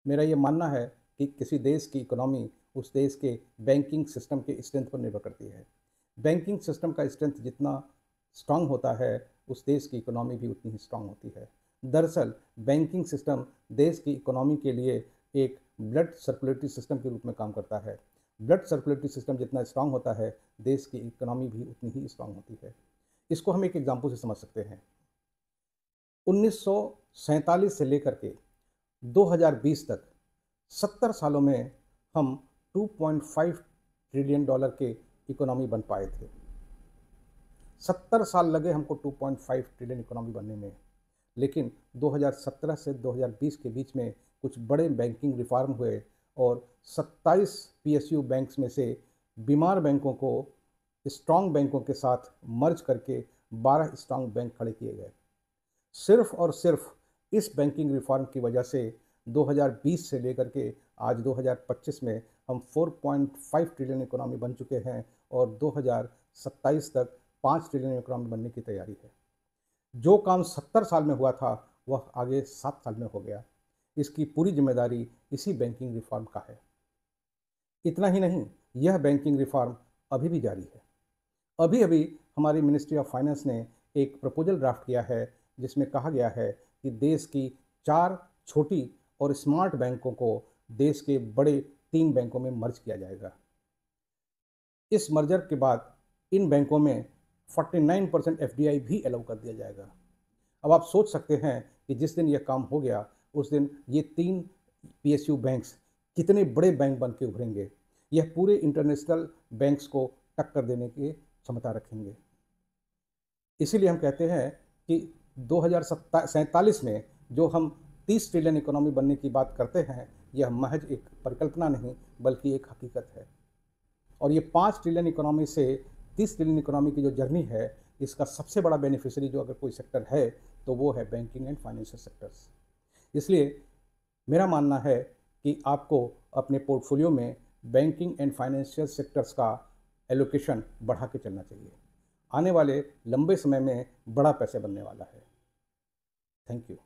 मेरा ये मानना है कि किसी देश की इकोनॉमी उस देश के बैंकिंग सिस्टम के स्ट्रेंथ पर निर्भर करती है। बैंकिंग सिस्टम का स्ट्रेंथ जितना स्ट्रांग होता है, उस देश की इकोनॉमी भी उतनी ही स्ट्रांग होती है। दरअसल बैंकिंग सिस्टम देश की इकोनॉमी के लिए एक ब्लड सर्कुलेटरी सिस्टम के रूप में काम करता है। ब्लड सर्कुलेटरी सिस्टम जितना स्ट्रांग होता है, देश की इकोनॉमी भी उतनी ही स्ट्रांग होती है। इसको हम एक एग्जाम्पल से समझ सकते हैं। 1947 से लेकर के 2020 तक 70 सालों में हम 2.5 ट्रिलियन डॉलर के इकोनॉमी बन पाए थे। 70 साल लगे हमको 2.5 ट्रिलियन इकोनॉमी बनने में। लेकिन 2017 से 2020 के बीच में कुछ बड़े बैंकिंग रिफॉर्म हुए और 27 पीएसयू बैंक्स में से बीमार बैंकों को स्ट्रांग बैंकों के साथ मर्ज करके 12 स्ट्रांग बैंक खड़े किए गए। सिर्फ और सिर्फ इस बैंकिंग रिफॉर्म की वजह से 2020 से लेकर के आज 2025 में हम 4.5 ट्रिलियन इकोनॉमी बन चुके हैं और 2027 तक 5 ट्रिलियन इकोनॉमी बनने की तैयारी है। जो काम 70 साल में हुआ था वह आगे 7 साल में हो गया। इसकी पूरी जिम्मेदारी इसी बैंकिंग रिफॉर्म का है। इतना ही नहीं, यह बैंकिंग रिफॉर्म अभी भी जारी है। अभी अभी हमारी मिनिस्ट्री ऑफ फाइनेंस ने एक प्रपोजल ड्राफ्ट किया है जिसमें कहा गया है कि देश की 4 छोटी और स्मार्ट बैंकों को देश के बड़े 3 बैंकों में मर्ज किया जाएगा। इस मर्जर के बाद इन बैंकों में 49% एफडीआई भी अलाउ कर दिया जाएगा। अब आप सोच सकते हैं कि जिस दिन यह काम हो गया उस दिन ये 3 पीएसयू बैंक्स कितने बड़े बैंक बन के उभरेंगे। यह पूरे इंटरनेशनल बैंक्स को टक्कर देने की क्षमता रखेंगे। इसीलिए हम कहते हैं कि 2047 में जो हम 30 ट्रिलियन इकोनॉमी बनने की बात करते हैं, यह महज एक परिकल्पना नहीं बल्कि एक हकीकत है। और ये 5 ट्रिलियन इकोनॉमी से 30 ट्रिलियन इकोनॉमी की जो जर्नी है, इसका सबसे बड़ा बेनिफिशियरी जो अगर कोई सेक्टर है तो वो है बैंकिंग एंड फाइनेंशियल सेक्टर्स। इसलिए मेरा मानना है कि आपको अपने पोर्टफोलियो में बैंकिंग एंड फाइनेंशियल सेक्टर्स का एलोकेशन बढ़ा के चलना चाहिए। आने वाले लंबे समय में बड़ा पैसे बनने वाला है। Thank you.